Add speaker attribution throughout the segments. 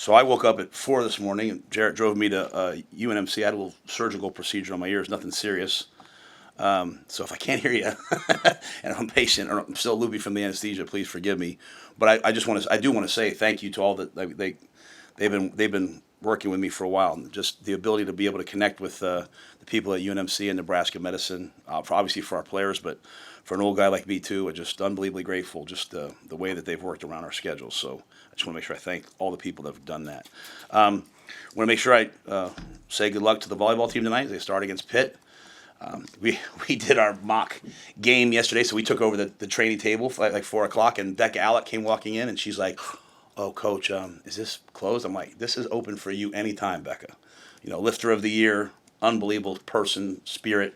Speaker 1: So I woke up at 4 this morning, and Jarrett drove me to UNMC. I had a little surgical procedure on my ears, nothing serious. So if I can't hear you, and I'm patient or I'm still loopy from the anesthesia, please forgive me. But I do want to say thank you to all that they've been working with me for a while, and just the ability to be able to connect with the people at UNMC and Nebraska Medicine, obviously for our players, but for an old guy like me too. I'm just unbelievably grateful, just the way that they've worked around our schedules. So I just want to make sure I thank all the people that have done that. Want to make sure I say good luck to the volleyball team tonight. They start against Pitt. We did our mock game yesterday, so we took over the training table for like 4 o'clock, and Becca Alec came walking in, and she's like, "Oh, coach, is this closed?" I'm like, "This is open for you anytime, Becca. Lifter of the year, unbelievable person, spirit.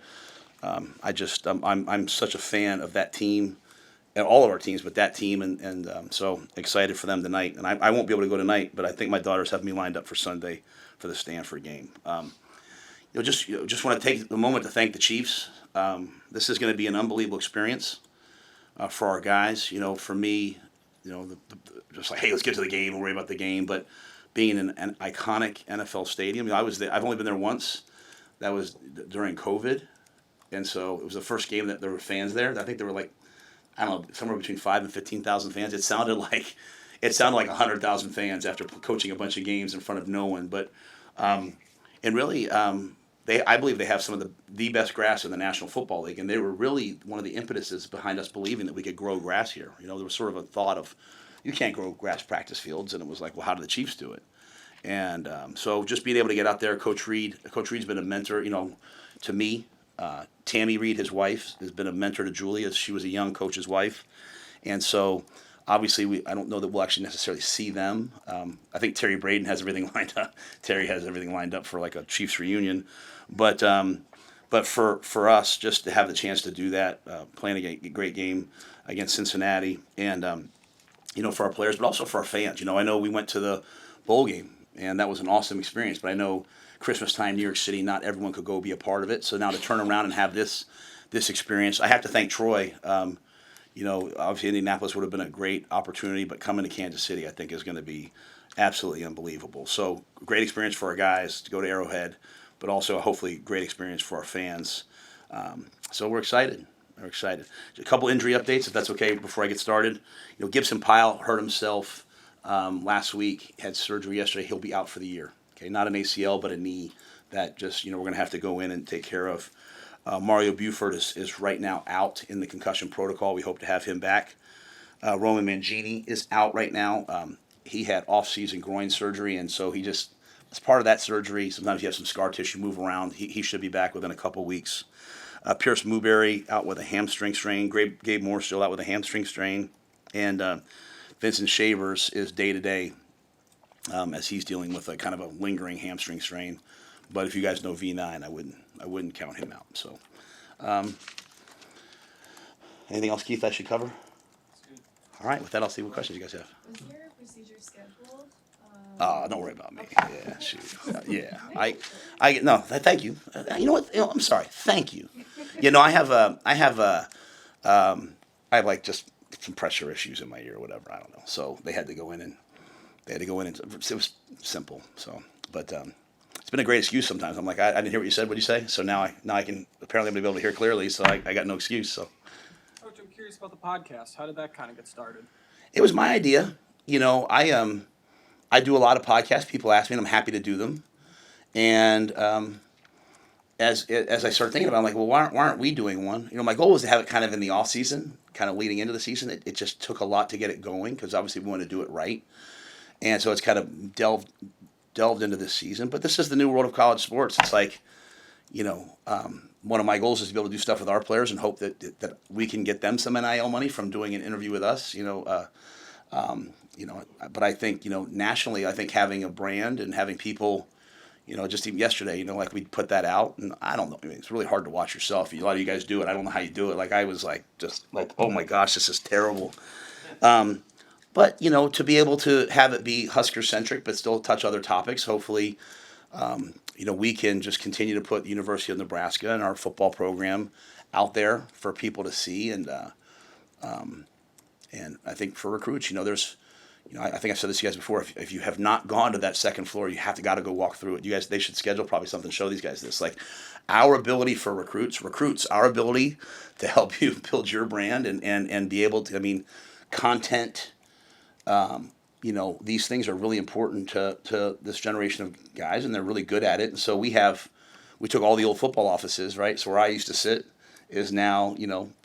Speaker 1: I'm such a fan of that team, and all of our teams, but that team, and so excited for them tonight. And I won't be able to go tonight, but I think my daughters have me lined up for Sunday for the Stanford game. Just want to take a moment to thank the Chiefs. This is going to be an unbelievable experience for our guys. For me, just like, hey, let's get to the game. We'll worry about the game. But being in an iconic NFL stadium, I was there. I've only been there once. That was during COVID, and so it was the first game that there were fans there. I think there were like, I don't know, somewhere between 5,000 and 15,000 fans. It sounded like 100,000 fans after coaching a bunch of games in front of no one. But and really. I believe they have some of the best grass in the National Football League, and they were really one of the impetuses behind us believing that we could grow grass here. There was sort of a thought of, you can't grow grass practice fields, and it was like, well, how do the Chiefs do it? And so just being able to get out there, Coach Reed's been a mentor, to me. Tammy Reed, his wife, has been a mentor to Julie as she was a young coach's wife. And so obviously I don't know that we'll actually necessarily see them. I think Terry Braden has everything lined up. Terry has everything lined up for like a Chiefs reunion. But for us, just to have the chance to do that, playing a great game against Cincinnati, and for our players, but also for our fans. I know we went to the bowl game, and that was an awesome experience. But I know Christmas time, New York City, not everyone could go be a part of it. So now to turn around and have this experience, I have to thank Troy. Obviously Indianapolis would have been a great opportunity, but coming to Kansas City, I think, is going to be absolutely unbelievable. So great experience for our guys to go to Arrowhead, but also hopefully great experience for our fans. So we're excited. We're excited. A couple injury updates, if that's okay, before I get started. Gibson Pyle hurt himself last week, had surgery yesterday. He'll be out for the year. Okay, not an ACL, but a knee that just, we're going to have to go in and take care of. Mario Buford is right now out in the concussion protocol. We hope to have him back. Roman Mangini is out right now. He had off-season groin surgery, and so he just, as part of that surgery, sometimes you have some scar tissue move around. He should be back within a couple weeks. Pierce Mooberry out with a hamstring strain. Gabe Moore still out with a hamstring strain. And Vincent Shavers is day-to-day as he's dealing with a kind of a lingering hamstring strain. But if you guys know V9, I wouldn't count him out. So, anything else, Keith, I should cover? All right, with that, I'll see what questions you guys have.
Speaker 2: Was your procedure scheduled?
Speaker 1: Don't worry about me. Yeah, shoot. Yeah, I no. Thank you. You know what? I'm sorry. Thank you. I have like just some pressure issues in my ear or whatever. I don't know. So they had to go in and it was simple. So, but it's been a great excuse sometimes. I'm like, I didn't hear what you said. What'd you say? So now I can apparently I'm gonna be able to hear clearly. So I got no excuse. So.
Speaker 3: Coach, I'm curious about the podcast. How did that kind of get started?
Speaker 1: It was my idea. I do a lot of podcasts. People ask me, and I'm happy to do them. And as I started thinking about it, I'm like, well, why aren't we doing one? My goal was to have it kind of in the off season, kind of leading into the season. It just took a lot to get it going because obviously we want to do it right. And so it's kind of delved into this season. But this is the new world of college sports. It's like, one of my goals is to be able to do stuff with our players and hope that we can get them some NIL money from doing an interview with us. But I think, nationally, I think having a brand and having people, just even yesterday, like we put that out, and I don't know, it's really hard to watch yourself. A lot of you guys do it. I don't know how you do it. Like I was like, just like, oh my gosh, this is terrible. But, to be able to have it be Husker centric, but still touch other topics, hopefully, we can just continue to put the University of Nebraska and our football program out there for people to see. And I think for recruits, there's, I think I've said this to you guys before. If you have not gone to that second floor, you have to got to go walk through it. You guys, they should schedule probably something to show these guys this. Like our ability for recruits, our ability to help you build your brand and be able to. I mean, content. These things are really important to this generation of guys, and they're really good at it. And so we took all the old football offices, right? So where I used to sit is now,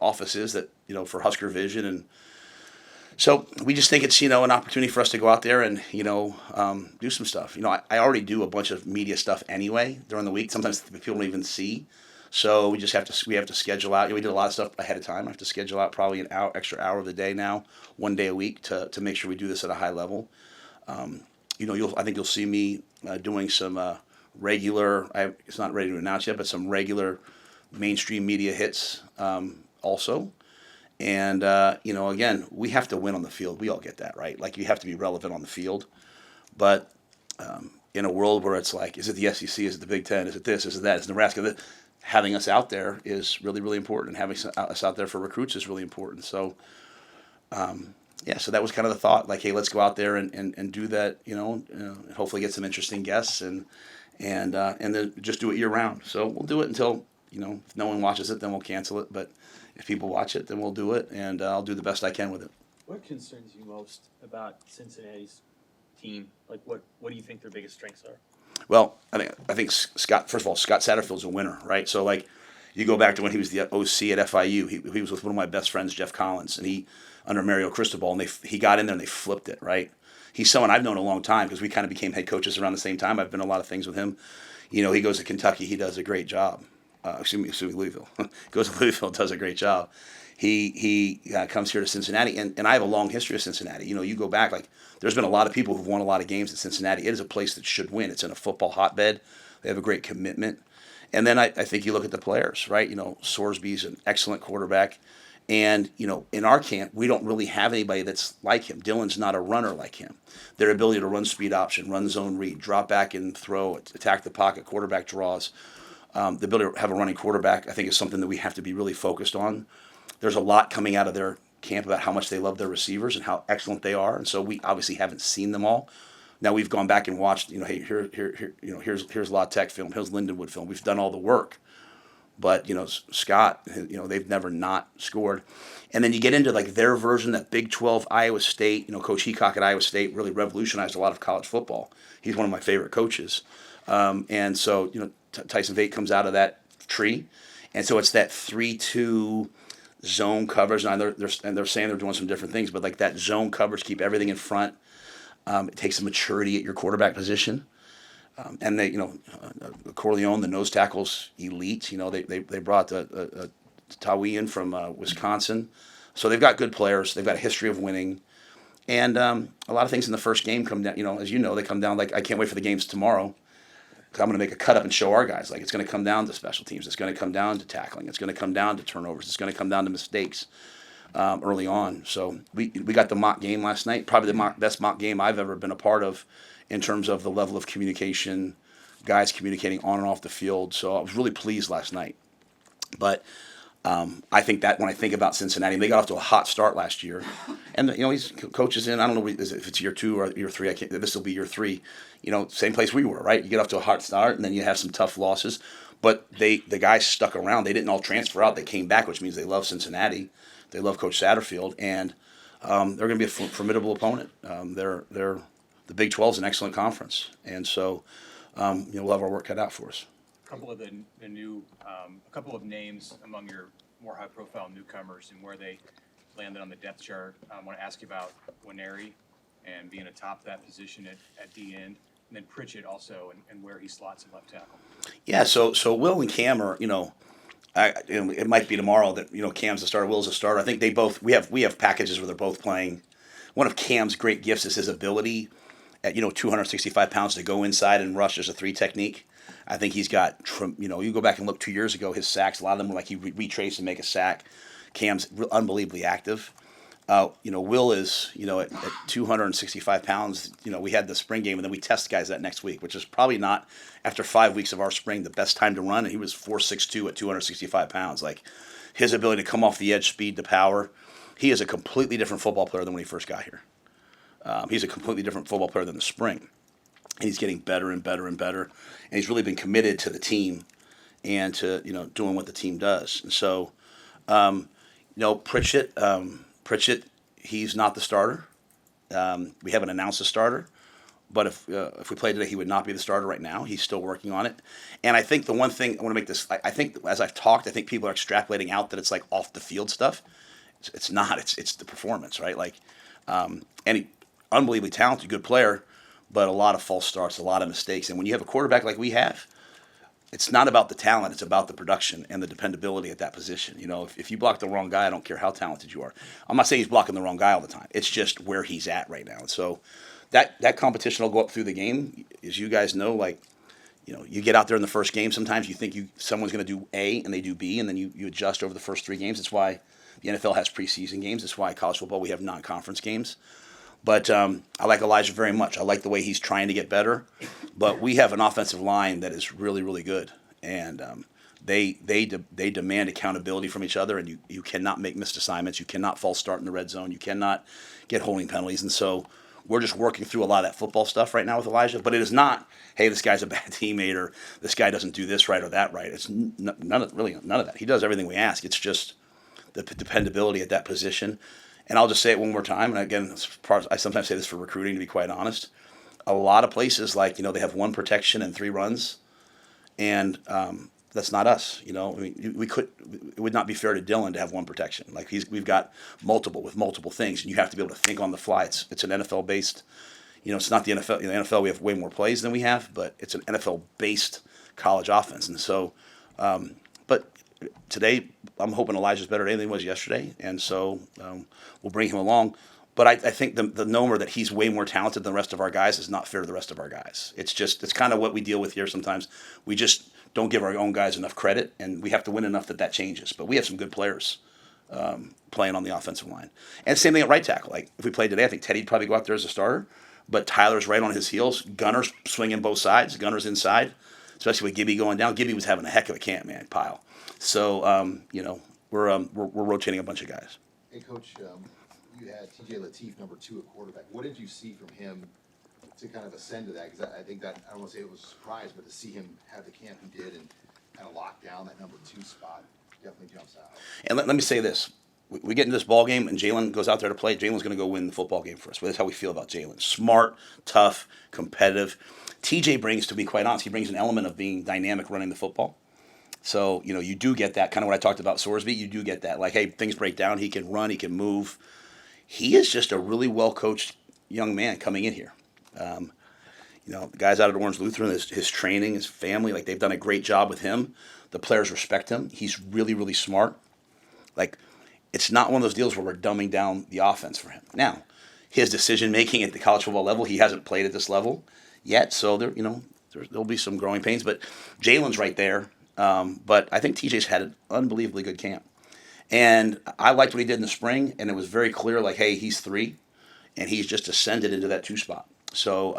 Speaker 1: offices that, for Husker Vision. And so we just think it's, an opportunity for us to go out there and, do some stuff. I already do a bunch of media stuff anyway during the week. Sometimes people don't even see. So we just have to schedule out. We did a lot of stuff ahead of time. I have to schedule out probably an extra hour of the day now, one day a week to make sure we do this at a high level. I think you'll see me doing some regular. It's not ready to announce yet, but some regular mainstream media hits also. And again, we have to win on the field. We all get that, right? Like you have to be relevant on the field, but in a world where it's like, is it the SEC? Is it the Big Ten? Is it this? Is it that? Is Nebraska? Having us out there is really, really important, and having us out there for recruits is really important. So, so that was kind of the thought. Like, hey, let's go out there and do that. And hopefully get some interesting guests and then just do it year round. So we'll do it until if no one watches it, then we'll cancel it. But if people watch it, then we'll do it, and I'll do the best I can with it.
Speaker 4: What concerns you most about Cincinnati's team? Like, what do you think their biggest strengths are?
Speaker 1: Well, I think Scott. First of all, Scott Satterfield's a winner, right? So like, you go back to when he was the OC at FIU. He was with one of my best friends, Jeff Collins, and he under Mario Cristobal, and he got in there and they flipped it, right? He's someone I've known a long time because we kind of became head coaches around the same time. I've been a lot of things with him. He goes to Kentucky. He does a great job. Excuse me, Louisville. Goes to Louisville, does a great job. He comes here to Cincinnati, and I have a long history of Cincinnati. You go back, like, there's been a lot of people who've won a lot of games in Cincinnati. It is a place that should win. It's in a football hotbed. They have a great commitment. And then I think you look at the players, right? Sorsby's an excellent quarterback. And, in our camp, we don't really have anybody that's like him. Dylan's not a runner like him. Their ability to run speed option, run zone read, drop back and throw, attack the pocket, quarterback draws, the ability to have a running quarterback, I think, is something that we have to be really focused on. There's a lot coming out of their camp about how much they love their receivers and how excellent they are, and so we obviously haven't seen them all. Now we've gone back and watched. Hey, here's La Tech film, here's Lindenwood film. We've done all the work, but Scott, they've never not scored. And then you get into like their version, that Big 12 Iowa State. Coach Heacock at Iowa State really revolutionized a lot of college football. He's one of my favorite coaches, and so Tyson Vate comes out of that tree, and so it's that 3-2. Zone coverage, and they're saying they're doing some different things, but like that zone coverage, keep everything in front. It takes some maturity at your quarterback position, and they, Corleone, the nose tackle's elite. They brought Tawi in from Wisconsin, so they've got good players. They've got a history of winning, and a lot of things in the first game come down. As they come down. Like, I can't wait for the games tomorrow. I'm going to make a cut up and show our guys. Like, it's going to come down to special teams. It's going to come down to tackling. It's going to come down to turnovers. It's going to come down to mistakes early on. So we got the mock game last night. Probably the best mock game I've ever been a part of in terms of the level of communication, guys communicating on and off the field. So I was really pleased last night. But I think that when I think about Cincinnati, they got off to a hot start last year. And, these coaches in, I don't know if it's year 2 or year 3. This will be year 3. Same place we were, right? You get off to a hot start, and then you have some tough losses. But the guys stuck around. They didn't all transfer out. They came back, which means they love Cincinnati. They love Coach Satterfield, and they're going to be a formidable opponent. The Big 12 is an excellent conference, and so we'll have our work cut out for us.
Speaker 5: A couple of the new, a couple of names among your more high-profile newcomers and where they landed on the depth chart. I want to ask you about Winery and being atop that position at D end, and then Pritchett also, and where he slots at left tackle.
Speaker 1: Yeah, so Will and Cam are, it might be tomorrow that Cam's the starter, Will's the starter. I think they both we have packages where they're both playing. One of Cam's great gifts is his ability at 265 pounds to go inside and rush as a 3 technique. I think he's got, you go back and look 2 years ago, his sacks, a lot of them were like he retrace and make a sack. Cam's unbelievably active. Will is, at 265 pounds, we had the spring game, and then we test guys that next week, which is probably not, after 5 weeks of our spring, the best time to run, and he was 4.62 at 265 pounds. Like, his ability to come off the edge, speed to power, he is a completely different football player than when he first got here. He's a completely different football player than the spring, and he's getting better and better and better. And he's really been committed to the team and to doing what the team does. And so, Pritchett, he's not the starter. We haven't announced a starter, but if we played today, he would not be the starter right now. He's still working on it. And I think the one thing I want to make this, I think as I've talked, I think people are extrapolating out that it's like off the field stuff. It's not. It's the performance, right? Like, any unbelievably talented, good player, but a lot of false starts, a lot of mistakes. And when you have a quarterback like we have, it's not about the talent, it's about the production and the dependability at that position. If you block the wrong guy, I don't care how talented you are. I'm not saying he's blocking the wrong guy all the time. It's just where he's at right now. And so that competition will go up through the game. As you guys know, you get out there in the first game, sometimes you think someone's going to do A and they do B, and then you adjust over the first 3 games. That's why the NFL has preseason games. That's why college football, we have non-conference games. But I like Elijah very much. I like the way he's trying to get better. But we have an offensive line that is really, really good. And they demand accountability from each other, and you cannot make missed assignments. You cannot false start in the red zone. You cannot get holding penalties. And so we're just working through a lot of that football stuff right now with Elijah. But it is not, hey, this guy's a bad teammate, or this guy doesn't do this right or that right. It's none of that. He does everything we ask. It's just the dependability at that position. And I'll just say it one more time. And again, I sometimes say this for recruiting, to be quite honest. A lot of places, they have 1 protection and 3 runs, and that's not us. I mean, it would not be fair to Dylan to have 1 protection. We've got multiple things, and you have to be able to think on the fly. It's an NFL based. It's not the NFL. In the NFL, we have way more plays than we have, but it's an NFL based college offense. And so, but today, I'm hoping Elijah's better today than he was yesterday, and so we'll bring him along. But I think the nomer that he's way more talented than the rest of our guys is not fair to the rest of our guys. It's kind of what we deal with here sometimes. We just don't give our own guys enough credit, and we have to win enough that changes. But we have some good players playing on the offensive line. And same thing at right tackle. If we played today, I think Teddy'd probably go out there as a starter, but Tyler's right on his heels. Gunner's swinging both sides. Gunner's inside, especially with Gibby going down. Gibby was having a heck of a camp, man, Pile. So, we're rotating a bunch of guys.
Speaker 6: Hey, Coach, you had T.J. Lateef, number 2 at quarterback. What did you see from him to kind of ascend to that? Because I think that, I don't want to say it was a surprise, but to see him have the camp he did and kind of lock down that number 2 spot definitely jumps out.
Speaker 1: And let me say this. We get into this ball game, and Jalen goes out there to play. Jalen's going to go win the football game for us. That's how we feel about Jalen. Smart, tough, competitive. TJ brings, to be quite honest, he brings an element of being dynamic running the football. So, you do get that, kind of what I talked about Sorsby, you do get that. Hey, things break down, he can run, he can move. He is just a really well-coached young man coming in here. The guys out at Orange Lutheran, his training, his family, they've done a great job with him. The players respect him. He's really, really smart. It's not one of those deals where we're dumbing down the offense for him. Now, his decision-making at the college football level, he hasn't played at this level yet, so there'll be some growing pains. But Jalen's right there. But I think TJ's had an unbelievably good camp. And I liked what he did in the spring, and it was very clear, hey, he's 3, and he's just ascended into that 2 spot. So,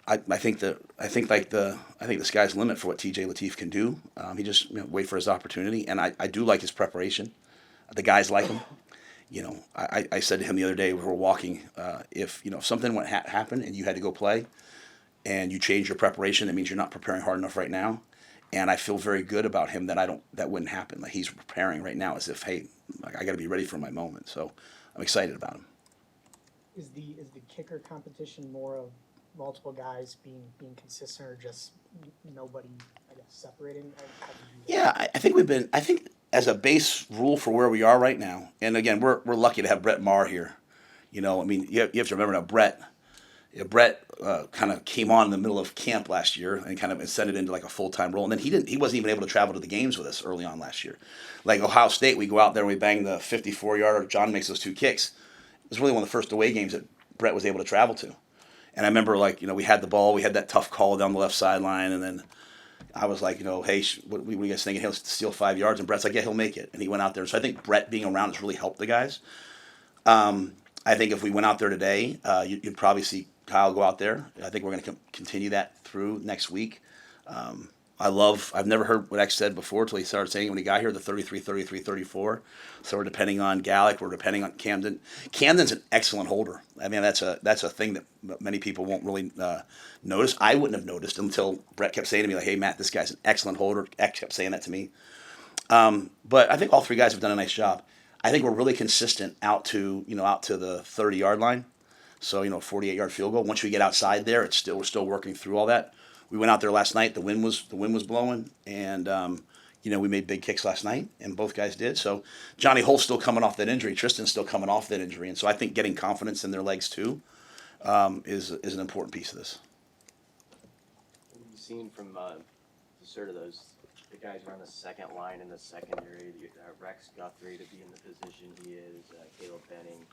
Speaker 1: I think the sky's the limit for what TJ Lateef can do. He just wait for his opportunity, and I do like his preparation. The guys like him. I said to him the other day, we were walking, if something happened and you had to go play, and you change your preparation, that means you're not preparing hard enough right now. And I feel very good about him that wouldn't happen. He's preparing right now as if, hey, I got to be ready for my moment. So I'm excited about him.
Speaker 7: Is the kicker competition more of multiple guys being consistent, or just nobody, separating?
Speaker 1: Yeah, I think as a base rule for where we are right now, and again, we're lucky to have Brett Maher here. You have to remember now, Brett kind of came on in the middle of camp last year and kind of ascended into a full-time role. And then he wasn't even able to travel to the games with us early on last year. Ohio State, we go out there and we bang the 54-yarder. John makes those 2 kicks. It was really one of the first away games that Brett was able to travel to. And I remember, we had the ball. We had that tough call down the left sideline. And then I was like, hey, what are you guys thinking? He'll steal 5 yards. And Brett's like, yeah, he'll make it. And he went out there. So I think Brett being around has really helped the guys. I think if we went out there today, you'd probably see Kyle go out there. I think we're going to continue that through next week. I've never heard what X said before until he started saying it when he got here, the 33, 33, 34. So we're depending on Gallic, we're depending on Camden. Camden's an excellent holder. I mean, that's a thing that many people won't really notice. I wouldn't have noticed until Brett kept saying to me, like, hey, Matt, this guy's an excellent holder. X kept saying that to me. But I think all three guys have done a nice job. I think we're really consistent out to the 30-yard line. So, 48-yard field goal. Once we get outside there, we're still working through all that. We went out there last night. The wind was blowing, and we made big kicks last night, and both guys did. So Johnny Holt's still coming off that injury. Tristan's still coming off that injury, and so I think getting confidence in their legs too is an important piece of this.
Speaker 8: What have you seen from sort of the guys who are on the second line in the secondary? Rex Guthrie to be in the position he is, Caleb Benning,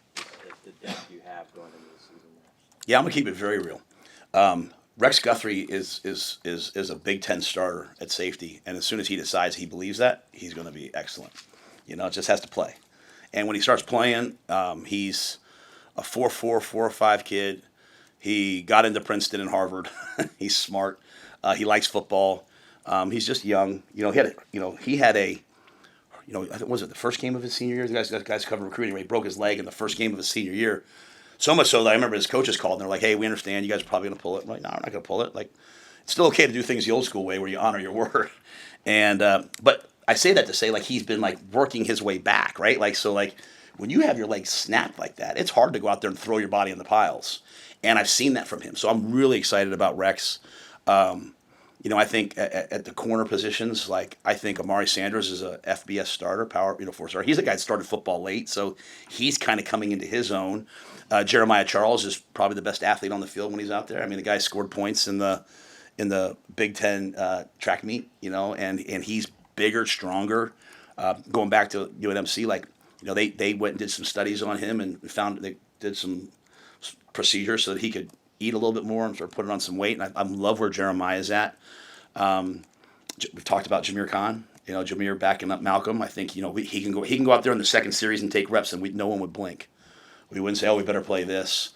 Speaker 8: the depth you have going into the season there.
Speaker 1: Yeah, I'm gonna keep it very real. Rex Guthrie is a Big Ten starter at safety, and as soon as he decides he believes that, he's going to be excellent. It just has to play. And when he starts playing, he's a 4.4, 4.5 kid. He got into Princeton and Harvard. He's smart. He likes football. He's just young. He had a I think, was it the first game of his senior year? The guys covered recruiting where he broke his leg in the first game of his senior year. So much so that I remember his coaches called and they're like, hey, we understand you guys are probably going to pull it. I'm like, no, we're not going to pull it. Like, it's still okay to do things the old school way where you honor your word. And, but I say that to say, like, he's been, like, working his way back, right? Like, so, like, when you have your legs snapped like that, it's hard to go out there and throw your body in the piles. And I've seen that from him. So I'm really excited about Rex. I think at the corner positions, like, I think Amari Sanders is a FBS starter, power, 4-star. He's a guy that started football late, so he's kind of coming into his own. Jeremiah Charles is probably the best athlete on the field when he's out there. I mean, the guy scored points in the Big Ten track meet, and he's bigger, stronger. Going back to UNMC, like, they went and did some studies on him and found they did some procedures so that he could eat a little bit more and sort of put it on some weight. And I love where Jeremiah is at. We've talked about Jameer Khan. Jameer backing up Malcolm. I think he can go out there in the second series and take reps, and no one would blink. We wouldn't say, oh, we better play this.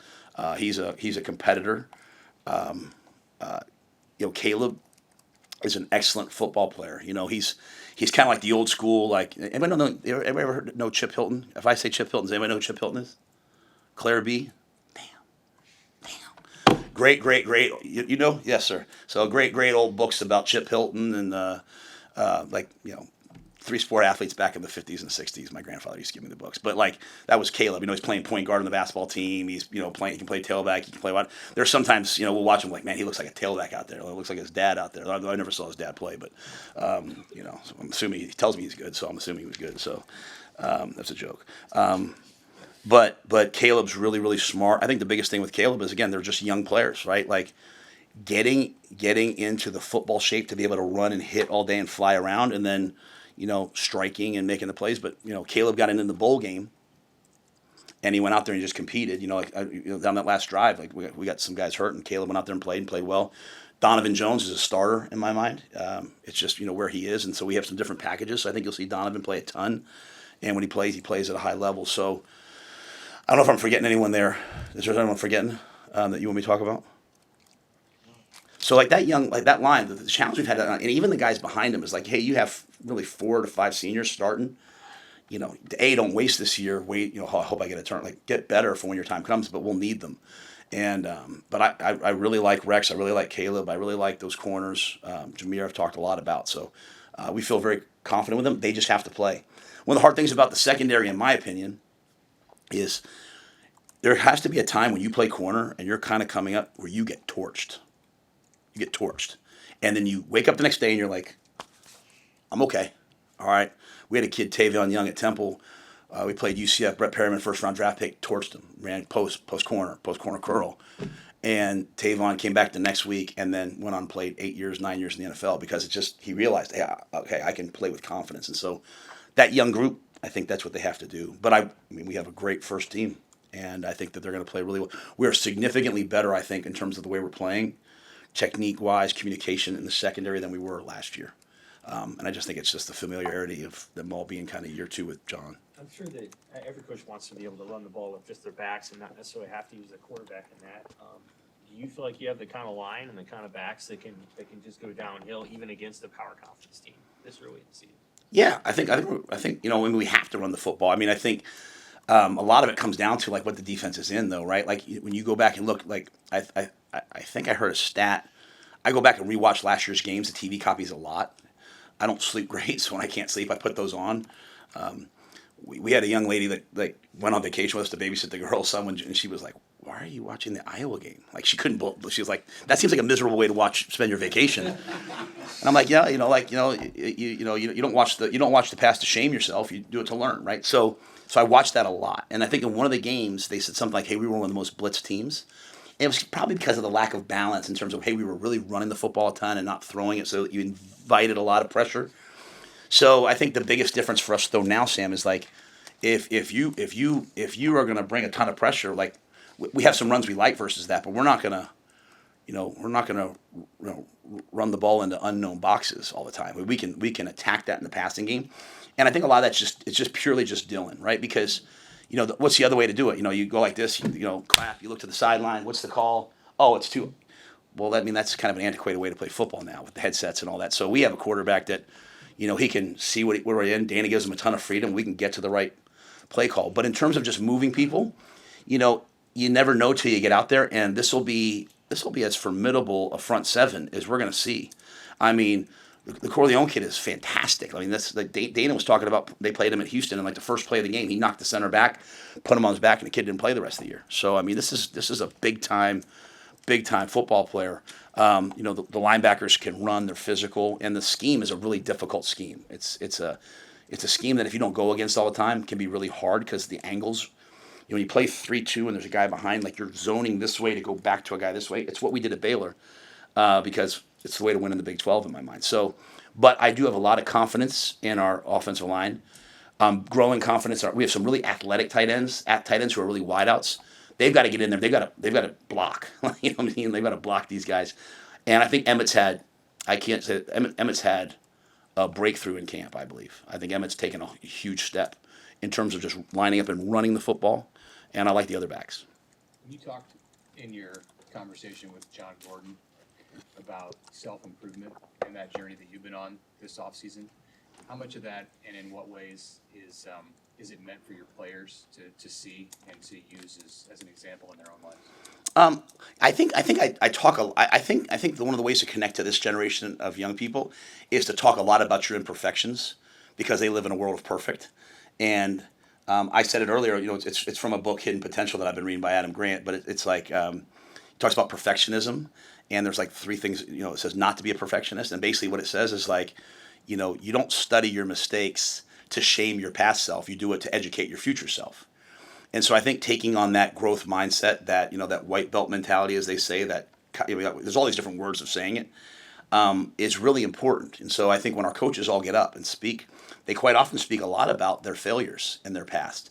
Speaker 1: He's a competitor. Caleb is an excellent football player. He's kind of like the old school. Like, anybody know Chip Hilton? If I say Chip Hilton, does anybody know who Chip Hilton is? Claire B. Great. Yes, sir. So great old books about Chip Hilton and three sport athletes back in the 50s and 60s. My grandfather used to give me the books. But, like, that was Caleb. He's playing point guard on the basketball team. He's, playing. He can play tailback. He can play what? There's sometimes, we'll watch him like, man, he looks like a tailback out there. It looks like his dad out there. Although I never saw his dad play. But, so I'm assuming he tells me he's good. So I'm assuming he was good. So that's a joke. But Caleb's really, really smart. I think the biggest thing with Caleb is, again, they're just young players, right? Like, getting into the football shape to be able to run and hit all day and fly around, and then, striking and making the plays. But, Caleb got into the bowl game, and he went out there and he just competed. Down that last drive, like, we got some guys hurt, and Caleb went out there and played well. Donovan Jones is a starter in my mind. It's just, where he is, and so we have some different packages. So I think you'll see Donovan play a ton, and when he plays at a high level. So I don't know if I'm forgetting anyone there. Is there anyone forgetting that you want me to talk about? So, like, that line, the challenge we've had, and even the guys behind him is like, hey, you have really 4 to 5 seniors starting. Don't waste this year. Wait, I hope I get a turn. Like, get better for when your time comes, but we'll need them. And but I really like Rex. I really like Caleb. I really like those corners. Jameer, I've talked a lot about. So we feel very confident with them. They just have to play. One of the hard things about the secondary, in my opinion, is there has to be a time when you play corner and you're kind of coming up where you get torched. You get torched. And then you wake up the next day and you're like, I'm okay. All right. We had a kid, Tavion Young, at Temple. We played UCF. Brett Perryman, first-round draft pick, torched him. Ran post corner curl. And Tavon came back the next week and then went on and played 9 years in the NFL because he realized, hey, okay, I can play with confidence. And so that young group, I think that's what they have to do. But I mean, we have a great first team, and I think that they're going to play really well. We are significantly better, I think, in terms of the way we're playing, technique-wise, communication in the secondary than we were last year. And I just think it's just the familiarity of them all being kind of year 2 with John.
Speaker 4: I'm sure that every coach wants to be able to run the ball with just their backs and not necessarily have to use the quarterback in that. do you feel like you have the kind of line and the kind of backs that can just go downhill even against a power conference team this early in the season?
Speaker 1: Yeah, I think I mean, we have to run the football. I mean, I think a lot of it comes down to like what the defense is in, though, right? Like when you go back and look, like I think I heard a stat. I go back and rewatch last year's games. The TV copies a lot. I don't sleep great, so when I can't sleep, I put those on. We had a young lady that like went on vacation with us to babysit the girls. And she was like, "Why are you watching the Iowa game?" Like she couldn't. She was like, "That seems like a miserable way to spend your vacation." And I'm like, "Yeah, you don't watch the past to shame yourself. You do it to learn, right?" So I watched that a lot, and I think in one of the games they said something like, "Hey, we were one of the most blitzed teams." And it was probably because of the lack of balance in terms of, hey, we were really running the football a ton and not throwing it, so you invited a lot of pressure. So I think the biggest difference for us though now, Sam, is like if you are going to bring a ton of pressure, like we have some runs we like versus that, but we're not going to run the ball into unknown boxes all the time. We can attack that in the passing game, and I think a lot of that's just purely just Dylan, right? Because what's the other way to do it? You go like this, clap, you look to the sideline. What's the call? Oh, it's two. Well, that's kind of an antiquated way to play football now with the headsets and all that. So we have a quarterback that, he can see what we're in. Danny gives him a ton of freedom. We can get to the right play call. But in terms of just moving people, you never know till you get out there, and this will be as formidable a front seven as we're going to see. I mean, the Corleone kid is fantastic. I mean, that's like Dana was talking about. They played him at Houston, and like the first play of the game, he knocked the center back, put him on his back, and the kid didn't play the rest of the year. So I mean, this is a big time football player. The linebackers can run; they're physical, and the scheme is a really difficult scheme. It's a scheme that if you don't go against all the time, can be really hard because the angles. When you play 3-2 and there's a guy behind, like you're zoning this way to go back to a guy this way. It's what we did at Baylor because it's the way to win in the Big 12 in my mind. So, but I do have a lot of confidence in our offensive line. Growing confidence. We have some really athletic tight ends who are really wideouts. They've got to get in there. They've got to block. You know what I mean? They've got to block these guys. And I think Emmett's had a breakthrough in camp, I believe. I think Emmett's taken a huge step in terms of just lining up and running the football. And I like the other backs.
Speaker 5: You talked in your conversation with John Gordon about self-improvement and that journey that you've been on this offseason. How much of that and in what ways is it meant for your players to see and to use as an example in their own lives?
Speaker 1: I think one of the ways to connect to this generation of young people is to talk a lot about your imperfections because they live in a world of perfect. And I said it earlier, it's from a book, Hidden Potential, that I've been reading by Adam Grant, but it's like, it talks about perfectionism, and there's like three things, it says not to be a perfectionist, and basically what it says is like, you don't study your mistakes to shame your past self, you do it to educate your future self. And so I think taking on that growth mindset, that, that white belt mentality, as they say, that there's all these different words of saying it, is really important. And so I think when our coaches all get up and speak, they quite often speak a lot about their failures in their past,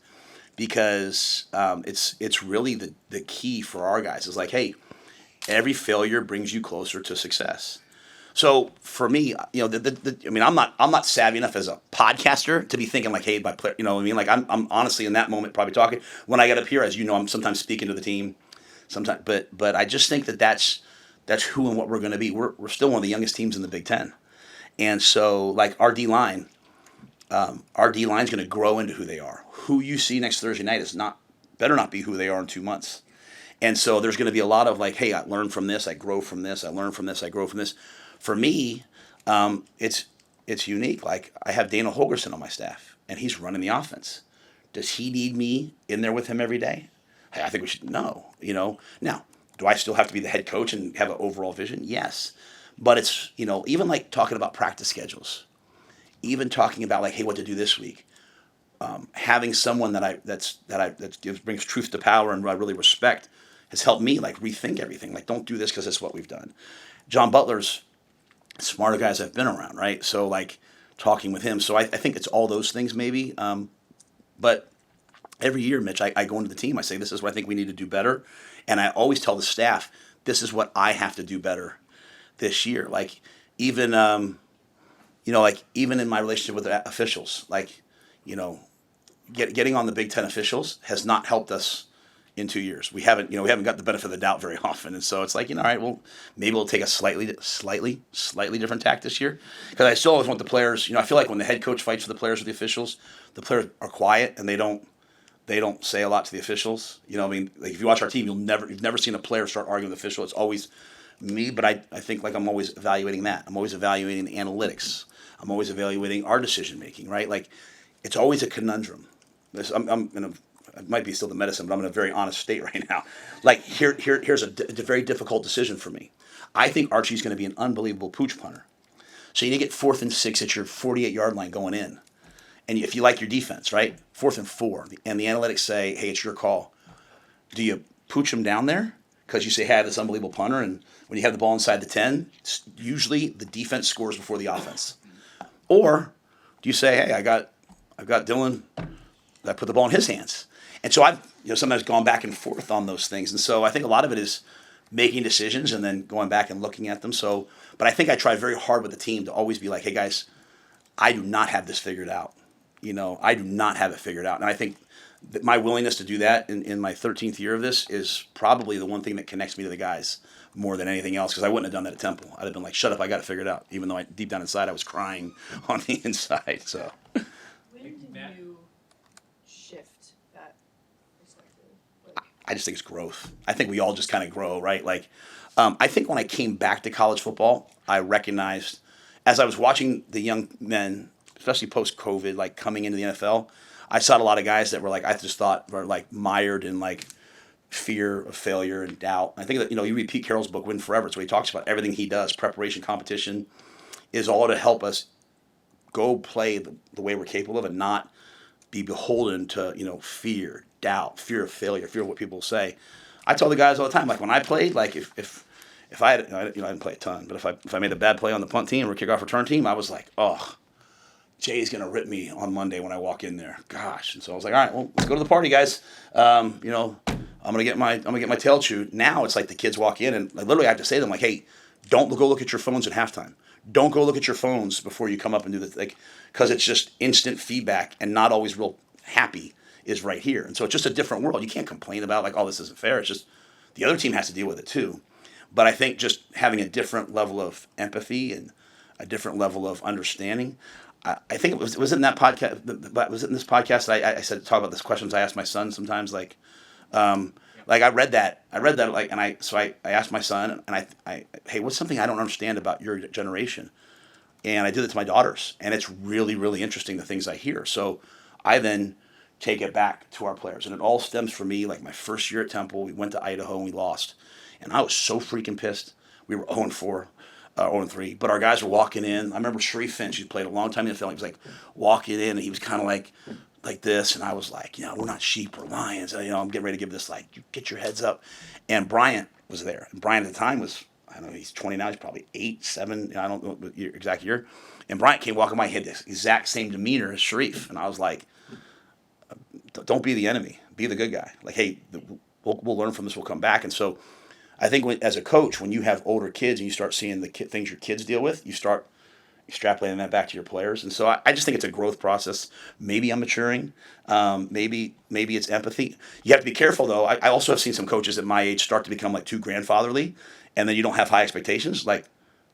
Speaker 1: because it's really the key for our guys. It's like, hey, every failure brings you closer to success. So for me, I'm not savvy enough as a podcaster to be thinking like, hey, like I'm honestly in that moment probably talking when I get up here, as I'm sometimes speaking to the team, sometimes, but I just think that's who and what we're going to be. We're still one of the youngest teams in the Big Ten, and so like our D line. Our D line's going to grow into who they are. Who you see next Thursday night better not be who they are in 2 months. And so there's going to be a lot of like, hey, I learn from this, I grow from this, I learn from this, I grow from this. For me, it's unique. Like I have Dana Holgerson on my staff, and he's running the offense. Does he need me in there with him every day? Hey, I think we should know. Now, do I still have to be the head coach and have an overall vision? Yes, but it's even like talking about practice schedules. Even talking about like, hey, what to do this week, having someone that brings truth to power and I really respect has helped me like rethink everything. Like, don't do this because it's what we've done. John Butler's smarter guys I've been around, right? So like talking with him. So I think it's all those things maybe. But every year, Mitch, I go into the team. I say, this is what I think we need to do better, and I always tell the staff, this is what I have to do better this year. Like even. Even in my relationship with the officials, getting on the Big Ten officials has not helped us in 2 years. We haven't got the benefit of the doubt very often, and so it's like, all right, well, maybe we'll take a slightly different tack this year, because I still always want the players. I feel like when the head coach fights for the players with the officials, the players are quiet and they don't say a lot to the officials. I mean, like if you watch our team, you've never seen a player start arguing with the official. It's always me, but I think like I'm always evaluating that. I'm always evaluating the analytics. I'm always evaluating our decision making, right? Like it's always a conundrum. It might be still the medicine, but I'm in a very honest state right now. Like here's a very difficult decision for me. I think Archie's going to be an unbelievable pooch punter. So you need to get 4th and 6 at your 48-yard line going in. And if you like your defense, right? 4th and 4. And the analytics say, hey, it's your call. Do you pooch him down there? Because you say, hey, I have this unbelievable punter, and when you have the ball inside the 10, usually the defense scores before the offense. Or do you say, hey, I've got Dylan, I put the ball in his hands. And so I've sometimes gone back and forth on those things. And so I think a lot of it is making decisions and then going back and looking at them. So, but I think I try very hard with the team to always be like, hey, guys, I do not have this figured out. I do not have it figured out. And I think that my willingness to do that in my 13th year of this is probably the one thing that connects me to the guys more than anything else, because I wouldn't have done that at Temple. I'd have been like, shut up, I got it figured out, even though deep down inside I was crying on the inside. So
Speaker 2: When did
Speaker 3: Matt?
Speaker 2: you shift that perspective?
Speaker 1: I just think it's growth. I think we all just kind of grow, right? Like, I think when I came back to college football, I recognized, as I was watching the young men, especially post-COVID, like coming into the NFL, I saw a lot of guys that were like, I just thought were like mired in like fear of failure and doubt. I think that, you read Pete Carroll's book, Win Forever. It's where he talks about everything he does, preparation, competition, is all to help us go play the way we're capable of and not be beholden to, fear, doubt, fear of failure, fear of what people say. I tell the guys all the time, like when I played, like if I had, I didn't play a ton, but if I made a bad play on the punt team or kickoff return team, I was like, oh, Jay's gonna rip me on Monday when I walk in there. Gosh. And so I was like, all right, well, let's go to the party, guys. I'm gonna get my tail chewed. Now it's like the kids walk in and literally I have to say to them like, hey, don't go look at your phones at halftime. Don't go look at your phones before you come up and do the because it's just instant feedback and not always real happy is right here. And so it's just a different world. You can't complain about like, oh, this isn't fair. It's just the other team has to deal with it too. But I think just having a different level of empathy and a different level of understanding. I think it was in that podcast. Was it in this podcast that I said talk about this questions I ask my son sometimes like I read that like and I asked my son and I hey, what's something I don't understand about your generation, and I did it to my daughters, and it's really, really interesting the things I hear. So I then take it back to our players, and it all stems for me like my first year at Temple. We went to Idaho and we lost, and I was so freaking pissed. We were 0-4. 0-3, but our guys were walking in. I remember Sharif Finch, who played a long time in the NFL. He was like walking in, and he was kind of like this, and I was like, we're not sheep, we're lions. I'm getting ready to give this like, you get your heads up. And Bryant was there, and Bryant at the time was, I don't know, he's 20 now, he's probably 8, 7, I don't know the exact year. And Bryant came walking by, he had this exact same demeanor as Sharif, and I was like, don't be the enemy, be the good guy. Like, hey, we'll learn from this, we'll come back. And so I think as a coach, when you have older kids and you start seeing the things your kids deal with, you start extrapolating that back to your players. And so I just think it's a growth process. Maybe I'm maturing. Maybe it's empathy. You have to be careful, though. I also have seen some coaches at my age start to become like too grandfatherly, and then you don't have high expectations. Like,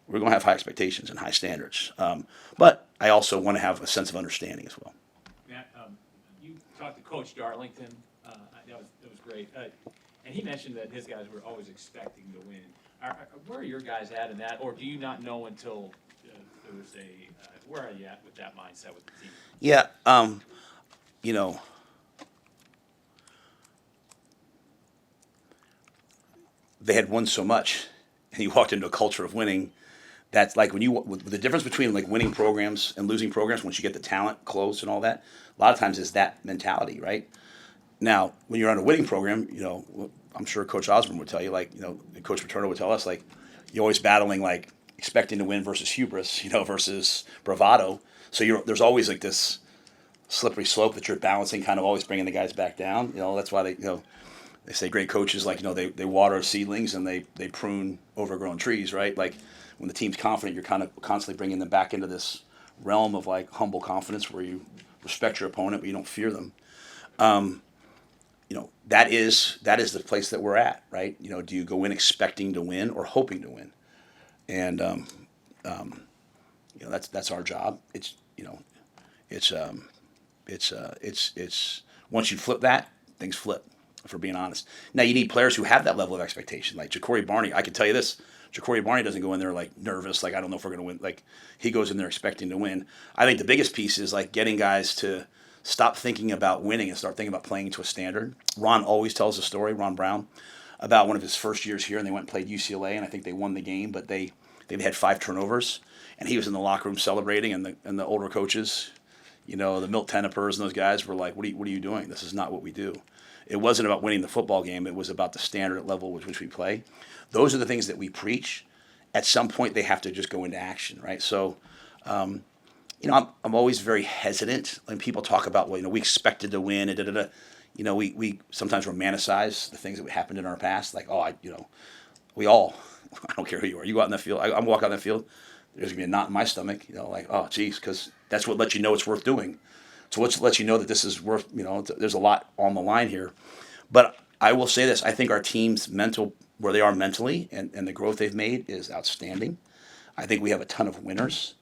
Speaker 1: we're going to have high expectations and high standards. But I also want to have a sense of understanding as well.
Speaker 9: Matt, you talked to Coach Darlington. That was great. And he mentioned that his guys were always expecting to win. Where are your guys at in that, or do you not know until Thursday? Where are you at with that mindset with the team?
Speaker 1: Yeah, they had won so much, and you walked into a culture of winning. That's like the difference between like winning programs and losing programs. Once you get the talent close and all that, a lot of times is that mentality, right? Now, when you're on a winning program, I'm sure Coach Osborne would tell you, like, Coach Paterno would tell us, like, you're always battling, like, expecting to win versus hubris, versus bravado. So there's always, like, this slippery slope that you're balancing, kind of always bringing the guys back down. That's why they say great coaches, like, they water seedlings and they prune overgrown trees, right? Like, when the team's confident, you're kind of constantly bringing them back into this realm of, like, humble confidence where you respect your opponent, but you don't fear them. that is the place that we're at, right? Do you go in expecting to win or hoping to win? And that's our job. It's once you flip that, things flip. If we're being honest, now you need players who have that level of expectation. Like Ja'Cory Barney, I can tell you this: Ja'Cory Barney doesn't go in there like nervous, like I don't know if we're going to win. Like he goes in there expecting to win. I think the biggest piece is like getting guys to stop thinking about winning and start thinking about playing to a standard. Ron always tells a story, Ron Brown, about one of his first years here, and they went and played UCLA, and I think they won the game, but they had 5 turnovers, and he was in the locker room celebrating, and the older coaches, the Milt Tenopers and those guys were like, what are you doing? This is not what we do. It wasn't about winning the football game. It was about the standard level with which we play. Those are the things that we preach. At some point, they have to just go into action, right? So, I'm always very hesitant when people talk about, we expected to win and da-da-da. We sometimes romanticize the things that happened in our past. Like, we all, I don't care who you are. You go out in the field, I'm walking out in the field, there's going to be a knot in my stomach, like, oh, geez, because that's what lets you know it's worth doing. So what lets you know that this is worth, there's a lot on the line here. But I will say this, I think our team's where they are mentally and the growth they've made is outstanding. I think we have a ton of winners.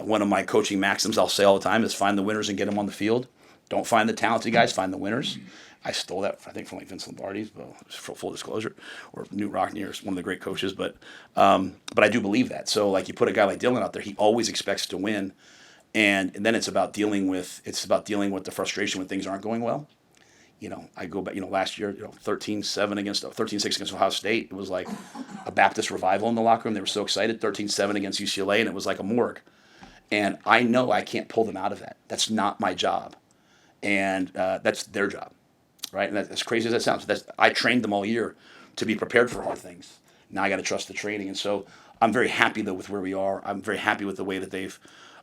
Speaker 1: One of my coaching maxims I'll say all the time is find the winners and get them on the field. Don't find the talented guys, find the winners. I stole that, I think, from like Vince Lombardi's, for full disclosure, or Newt Rockne, one of the great coaches. But I do believe that. So like you put a guy like Dylan out there, he always expects to win. And then it's about dealing with the frustration when things aren't going well. I go back, last year, 13-6 against Ohio State. It was like a Baptist revival in the locker room. They were so excited. 13-7 against UCLA, and it was like a morgue. And I know I can't pull them out of that. That's not my job. And that's their job, right? And as crazy as that sounds, I trained them all year to be prepared for hard things. Now I got to trust the training. And so I'm very happy, though, with where we are. I'm very happy with the way that they've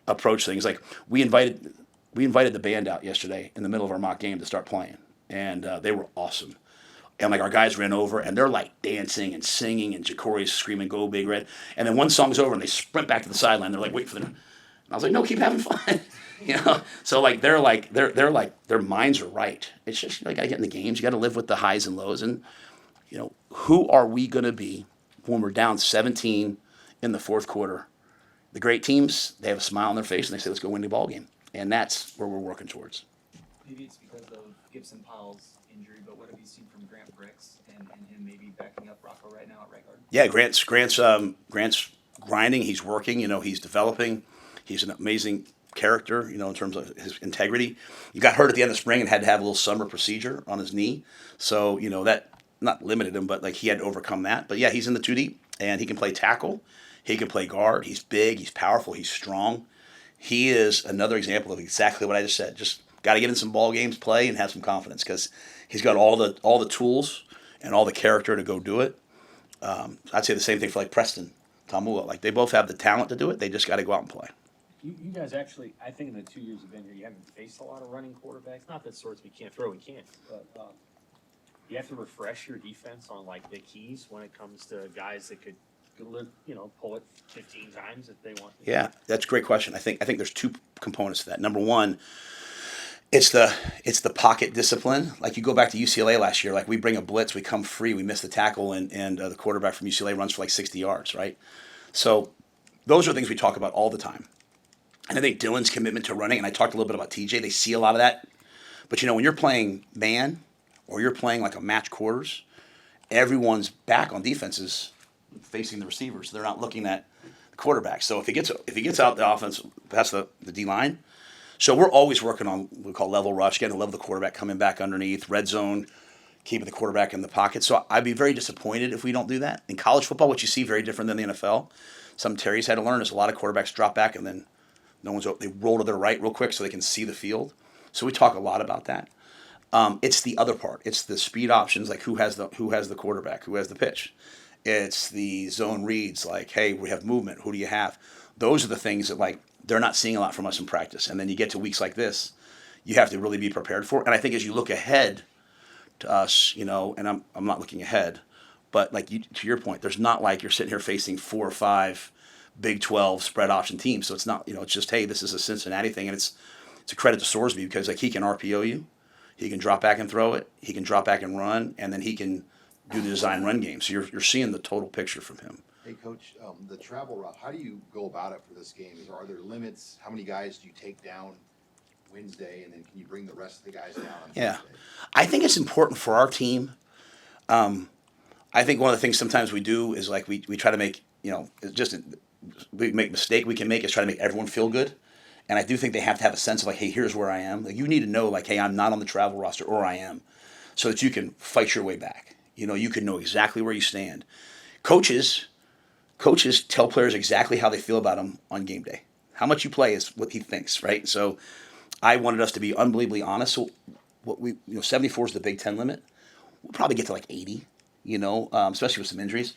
Speaker 1: approached things. Like we invited the band out yesterday in the middle of our mock game to start playing. And they were awesome. And like our guys ran over and they're like dancing and singing and Ja'Cory's screaming, "Go Big Red." And then one song's over and they sprint back to the sideline. They're like, wait for them. And I was like, no, keep having fun. So like they're like their minds are right. It's just you gotta get in the games. You gotta live with the highs and lows. And who are we gonna be when we're down 17 in the fourth quarter? The great teams, they have a smile on their face and they say, let's go win the ball game. And that's where we're working towards.
Speaker 10: Maybe it's because of Gibson Powell's injury, but what have you seen from Grant Bricks and him maybe backing up Rocco right now at right guard?
Speaker 1: Yeah, Grant's grinding. He's working. He's developing. He's an amazing character. In terms of his integrity. He got hurt at the end of spring and had to have a little summer procedure on his knee. So that not limited him, but like he had to overcome that. But yeah, he's in the 2 deep and he can play tackle. He can play guard. He's big. He's powerful. He's strong. He is another example of exactly what I just said. Just got to get in some ball games, play, and have some confidence because he's got all the tools and all the character to go do it. I'd say the same thing for like Preston, Tamua. Like they both have the talent to do it. They just got to go out and play.
Speaker 9: You guys actually, I think in the 2 years you've been here, you haven't faced a lot of running quarterbacks. Not that sorts we can't throw, we can't. But you have to refresh your defense on like the keys when it comes to guys that could pull it 15 times if they want.
Speaker 1: Yeah, that's a great question. I think there's 2 components to that. Number one, it's the pocket discipline. Like you go back to UCLA last year, like we bring a blitz, we come free, we miss the tackle, and the quarterback from UCLA runs for like 60 yards, right? So those are things we talk about all the time. And I think Dylan's commitment to running, and I talked a little bit about TJ, they see a lot of that. But when you're playing man or you're playing like a match quarters, everyone's back on defense is facing the receivers. They're not looking at the quarterback. So if he gets out the offense past the D line, so we're always working on what we call level rush, getting to level the quarterback, coming back underneath, red zone, keeping the quarterback in the pocket. So I'd be very disappointed if we don't do that. In college football, what you see very different than the NFL. Some Terry's had to learn is a lot of quarterbacks drop back and then they roll to their right real quick so they can see the field. So we talk a lot about that. It's the other part. It's the speed options, like who has the quarterback, who has the pitch. It's the zone reads, like, hey, we have movement. Who do you have? Those are the things that like they're not seeing a lot from us in practice. And then you get to weeks like this, you have to really be prepared for it. And I think as you look ahead to us, and I'm not looking ahead, but like to your point, there's not like you're sitting here facing 4 or 5 Big 12 spread option teams. So it's not, it's just, hey, this is a Cincinnati thing, and it's a credit to Sorsby because like he can RPO you. He can drop back and throw it. He can drop back and run, and then he can do the design run game. So you're seeing the total picture from him.
Speaker 6: Hey, Coach, the travel route, how do you go about it for this game? Are there limits? How many guys do you take down Wednesday, and then can you bring the rest of the guys down on
Speaker 1: Yeah.
Speaker 6: Thursday?
Speaker 1: I think it's important for our team. I think one of the things sometimes we do is like we try to make, we make mistake we can make is try to make everyone feel good. And I do think they have to have a sense of like, hey, here's where I am. Like you need to know like, hey, I'm not on the travel roster or I am, so that you can fight your way back. You can know exactly where you stand. Coaches tell players exactly how they feel about them on game day. How much you play is what he thinks, right? So I wanted us to be unbelievably honest. So 74 is the Big Ten limit. We'll probably get to like 80, especially with some injuries.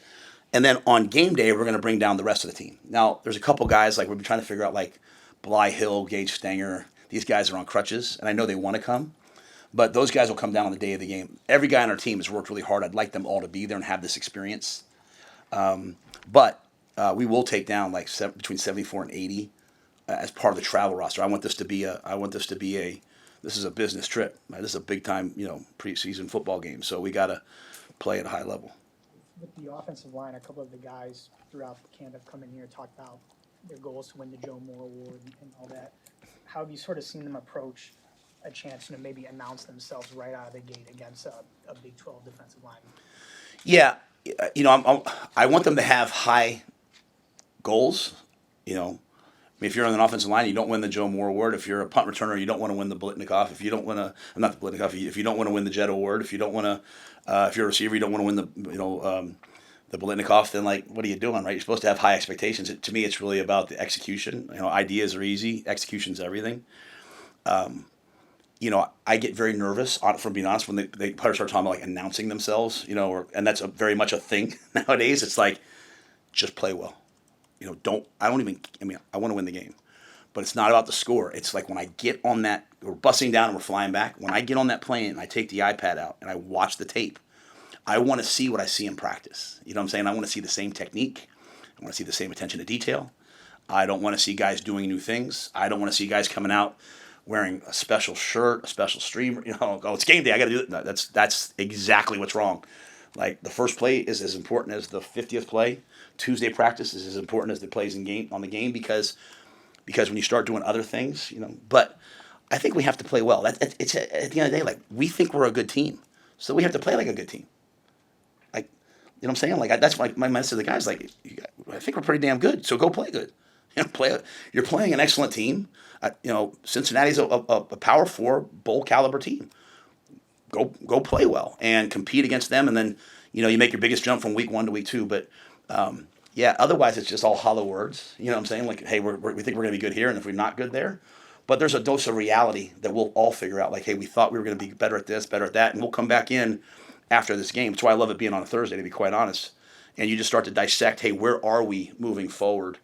Speaker 1: And then on game day, we're going to bring down the rest of the team. Now, there's a couple guys like we've been trying to figure out like Bly Hill, Gage Stenger. These guys are on crutches, and I know they want to come. But those guys will come down on the day of the game. Every guy on our team has worked really hard. I'd like them all to be there and have this experience. But we will take down like between 74 and 80 as part of the travel roster. This is a business trip. Right? This is a big time, preseason football game. So we got to play at a high level.
Speaker 7: With the offensive line, a couple of the guys throughout the camp have come in here and talked about their goals to win the Joe Moore Award and all that. How have you sort of seen them approach a chance to maybe announce themselves right out of the gate against a Big 12 defensive lineman?
Speaker 1: Yeah, I want them to have high goals. If you're on an offensive line, you don't win the Joe Moore Award. If you're a punt returner, you don't want to win the Blitnikoff. If you don't want to, not the Blitnikoff. If you don't want to win the Jet Award, if you don't want to, if you're a receiver, you don't want to win the Blitnikoff. Then like, what are you doing, right? You're supposed to have high expectations. To me, it's really about the execution. Ideas are easy. Execution's everything. I get very nervous, from being honest, when they start talking about like announcing themselves. And that's very much a thing nowadays. It's like, just play well. I want to win the game, but it's not about the score. It's like when I get on that, we're busting down and we're flying back. When I get on that plane and I take the iPad out and I watch the tape, I want to see what I see in practice. You know what I'm saying? I want to see the same technique. I want to see the same attention to detail. I don't want to see guys doing new things. I don't want to see guys coming out wearing a special shirt, a special streamer. It's game day. I got to do it. No, that's exactly what's wrong. Like the first play is as important as the 50th play. Tuesday practice is as important as the plays on the game because when you start doing other things, But I think we have to play well. It's at the end of the day, like we think we're a good team, so we have to play like a good team. Like, what I'm saying? Like that's my message to the guys. Like, I think we're pretty damn good, so go play good. You're playing an excellent team. Cincinnati's a Power 4 bowl caliber team. Go play well and compete against them, and then you make your biggest jump from week 1 to week 2. But otherwise it's just all hollow words. You know what I'm saying? Like, hey, we think we're going to be good here, and if we're not good there, but there's a dose of reality that we'll all figure out. Like, hey, we thought we were going to be better at this, better at that, and we'll come back in after this game. That's why I love it being on a Thursday, to be quite honest. And you just start to dissect, hey, where are we moving forward?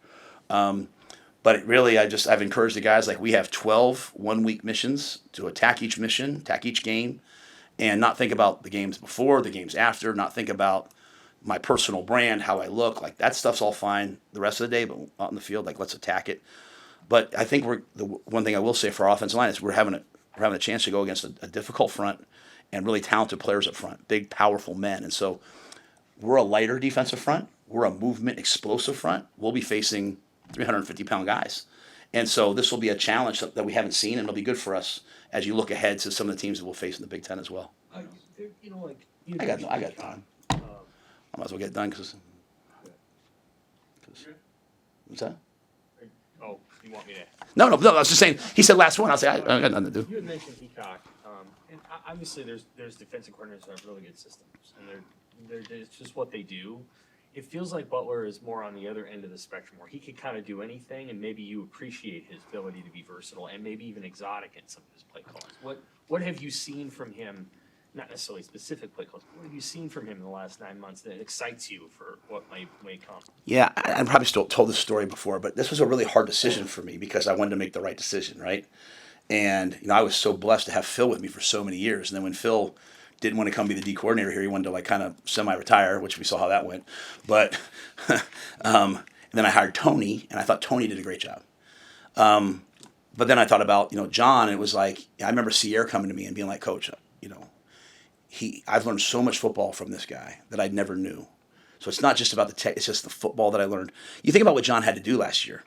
Speaker 1: But really, I've encouraged the guys, like we have 12 one-week missions to attack each mission, attack each game, and not think about the games before, the games after, not think about my personal brand, how I look. Like that stuff's all fine the rest of the day, but out in the field, like let's attack it. But I think the one thing I will say for our offensive line is we're having a chance to go against a difficult front and really talented players up front, big, powerful men. And so we're a lighter defensive front. We're a movement, explosive front. We'll be facing 350-pound guys. And so this will be a challenge that we haven't seen, and it'll be good for us as you look ahead to some of the teams that we'll face in the Big Ten as well. I got time. I might as well get it done because what's that?
Speaker 4: Oh, you want me to?
Speaker 1: No, I was just saying, he said last one. I'll say, I got nothing to do.
Speaker 4: You had mentioned Peacock, and obviously there's defensive coordinators that have really good systems, and it's just what they do. It feels like Butler is more on the other end of the spectrum, where he could kind of do anything, and maybe you appreciate his ability to be versatile and maybe even exotic in some of his play calls. What have you seen from him? Not necessarily specific play calls, but what have you seen from him in the last 9 months that excites you for what may come?
Speaker 1: Yeah, I probably still told this story before, but this was a really hard decision for me because I wanted to make the right decision, right? And I was so blessed to have Phil with me for so many years. And then when Phil didn't want to come be the D coordinator here, he wanted to like kind of semi-retire, which we saw how that went. But and then I hired Tony, and I thought Tony did a great job. but then I thought about, John, and it was like, I remember Sierra coming to me and being like, Coach, I've learned so much football from this guy that I never knew. So it's not just about the tech, it's just the football that I learned. You think about what John had to do last year.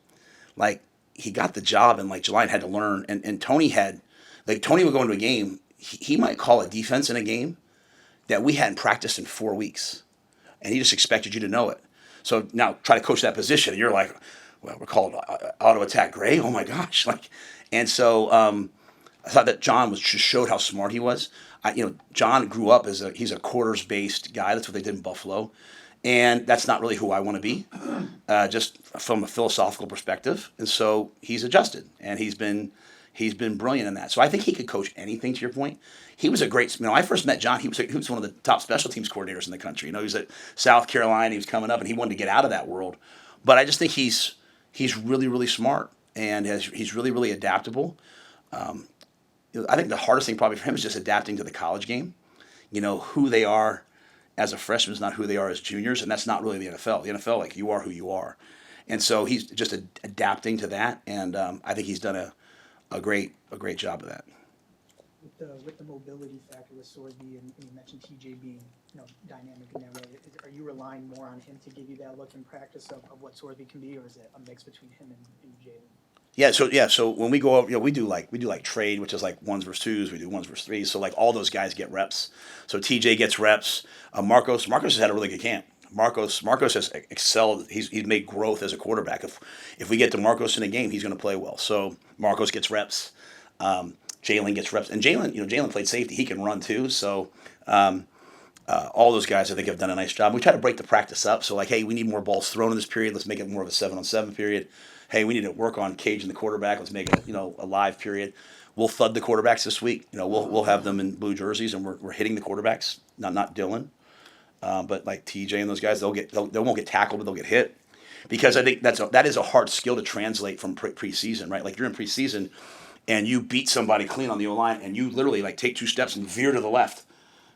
Speaker 1: Like, he got the job in like July and had to learn. And Tony Tony would go into a game, he might call a defense in a game that we hadn't practiced in 4 weeks. And he just expected you to know it. So now try to coach that position, and you're like, well, we're called auto attack gray. Oh my gosh! And so I thought that John just showed how smart he was. John grew up he's a quarters based guy. That's what they did in Buffalo, and that's not really who I want to be, just from a philosophical perspective. And so he's adjusted, and he's been brilliant in that. So I think he could coach anything. To your point, he was a great. I first met John. He was one of the top special teams coordinators in the country. He was at South Carolina. He was coming up, and he wanted to get out of that world. But I just think he's really, really smart, and he's really, really adaptable. I think the hardest thing probably for him is just adapting to the college game. Who they are as a freshman is not who they are as juniors, and that's not really the NFL. The NFL, like, you are who you are. And so he's just adapting to that, and I think he's done a great job of that.
Speaker 7: With the mobility factor with Sorsby, and you mentioned TJ being dynamic in that way, are you relying more on him to give you that look in practice of what Sorsby can be, or is it a mix between him and Jalen?
Speaker 1: So when we go over, we do like trade, which is like 1s versus 2s. We do 1s versus 3s. So like all those guys get reps. So TJ gets reps. Marcos has had a really good camp. Marcos has excelled. He's made growth as a quarterback. If we get to Marcos in a game, he's going to play well. So Marcos gets reps. Jalen gets reps, and Jalen played safety. He can run too. So all those guys, I think, have done a nice job. We try to break the practice up. So like, hey, we need more balls thrown in this period. Let's make it more of a 7-on-7 period. Hey, we need to work on caging the quarterback. Let's make it a live period. We'll thud the quarterbacks this week. We'll have them in blue jerseys, and we're hitting the quarterbacks. Not Dylan, but like TJ and those guys, they won't get tackled, but they'll get hit. Because I think that is a hard skill to translate from preseason, right? Like, you're in preseason, and you beat somebody clean on the O-line, and you literally like take 2 steps and veer to the left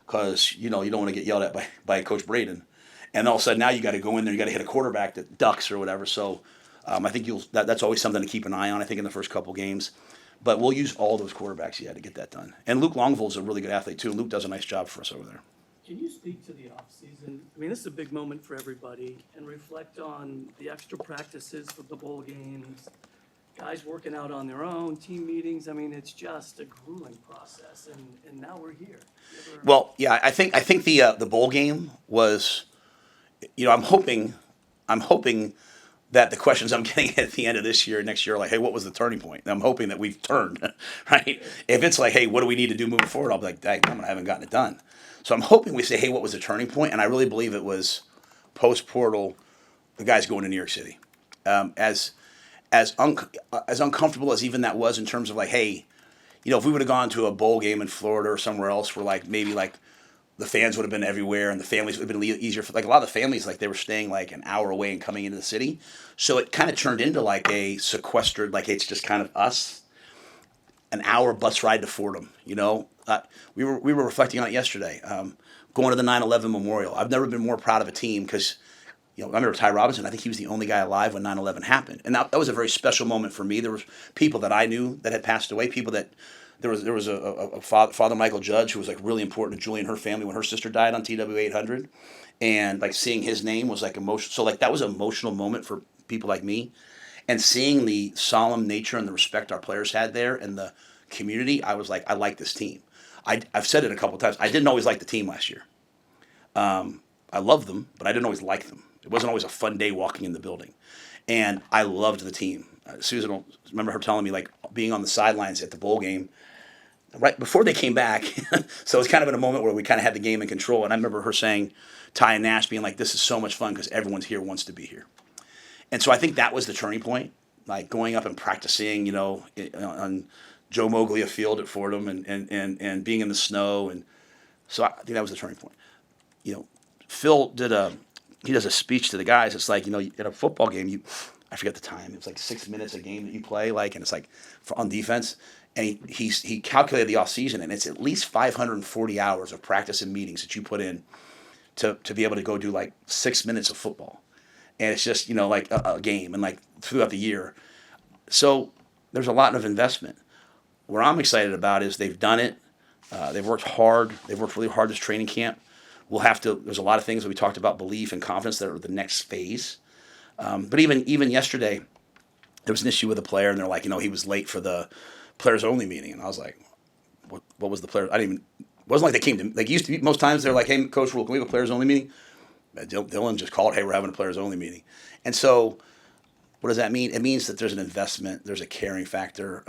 Speaker 1: because you don't want to get yelled at by Coach Braden. And all of a sudden now you got to go in there, you got to hit a quarterback that ducks or whatever. So I think that's always something to keep an eye on, I think, in the first couple games. But we'll use all those quarterbacks to get that done. And Luke Longville's a really good athlete too. Luke does a nice job for us over there.
Speaker 11: Can you speak to the offseason? I mean, this is a big moment for everybody, and reflect on the extra practices for the bowl games, guys working out on their own, team meetings. I mean, it's just a grueling process, and now we're here.
Speaker 1: Well, yeah, I think the bowl game was, I'm hoping that the questions I'm getting at the end of this year, next year, are like, hey, what was the turning point? And I'm hoping that we've turned, right? If it's like, hey, what do we need to do moving forward? I'll be like, dang, I haven't gotten it done. So I'm hoping we say, hey, what was the turning point? And I really believe it was post-portal, the guys going to New York City. As uncomfortable as even that was in terms of like, hey, if we would have gone to a bowl game in Florida or somewhere else where like maybe like the fans would have been everywhere and the families would have been easier for, like, a lot of the families, like, they were staying like an hour away and coming into the city. So it kind of turned into like a sequestered, like, it's just kind of us, an hour bus ride to Fordham, we were reflecting on it yesterday, going to the 9/11 memorial. I've never been more proud of a team because, I remember Ty Robinson. I think he was the only guy alive when 9/11 happened, and that was a very special moment for me. There was people that I knew that had passed away. People that there was a Father Michael Judge who was like really important to Julie and her family when her sister died on TW 800, and like seeing his name was like emotional. So like that was an emotional moment for people like me, and seeing the solemn nature and the respect our players had there and the community, I was like, I like this team. I've said it a couple of times. I didn't always like the team last year. I loved them, but I didn't always like them. It wasn't always a fun day walking in the building. And I loved the team. Susan will remember her telling me, like, being on the sidelines at the bowl game right before they came back. So it was kind of in a moment where we kind of had the game in control. And I remember her saying, Ty and Nash being like, this is so much fun because everyone's here, wants to be here. And so I think that was the turning point, like going up and practicing, on Joe Moglia Field at Fordham and being in the snow. And so I think that was the turning point. Phil does a speech to the guys. It's like, at a football game, I forget the time. It was like 6 minutes a game that you play, like, and it's like on defense. And he calculated the off season, and it's at least 540 hours of practice and meetings that you put in to be able to go do like 6 minutes of football. And it's just, like a game and like throughout the year. So there's a lot of investment. What I'm excited about is they've done it. They've worked hard. They've worked really hard this training camp. There's a lot of things that we talked about, belief and confidence, that are the next phase. But even yesterday, there was an issue with a player, and they're like, he was late for the players only meeting. And I was like, what was the player? It wasn't like they came to, like, used to be, most times they're like, hey, Coach Rhule, can we have a players only meeting? Dylan just called, hey, we're having a players only meeting. And so what does that mean? It means that there's an investment, there's a caring factor.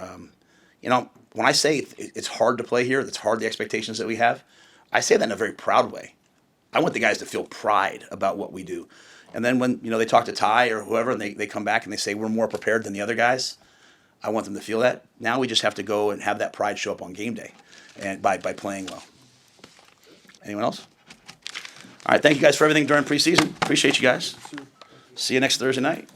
Speaker 1: When I say it's hard to play here, it's hard, the expectations that we have, I say that in a very proud way. I want the guys to feel pride about what we do. And then when, they talk to Ty or whoever, and they come back and they say we're more prepared than the other guys, I want them to feel that. Now we just have to go and have that pride show up on game day, and by playing well. Anyone else? All right, thank you guys for everything during preseason. Appreciate you guys. See you next Thursday night.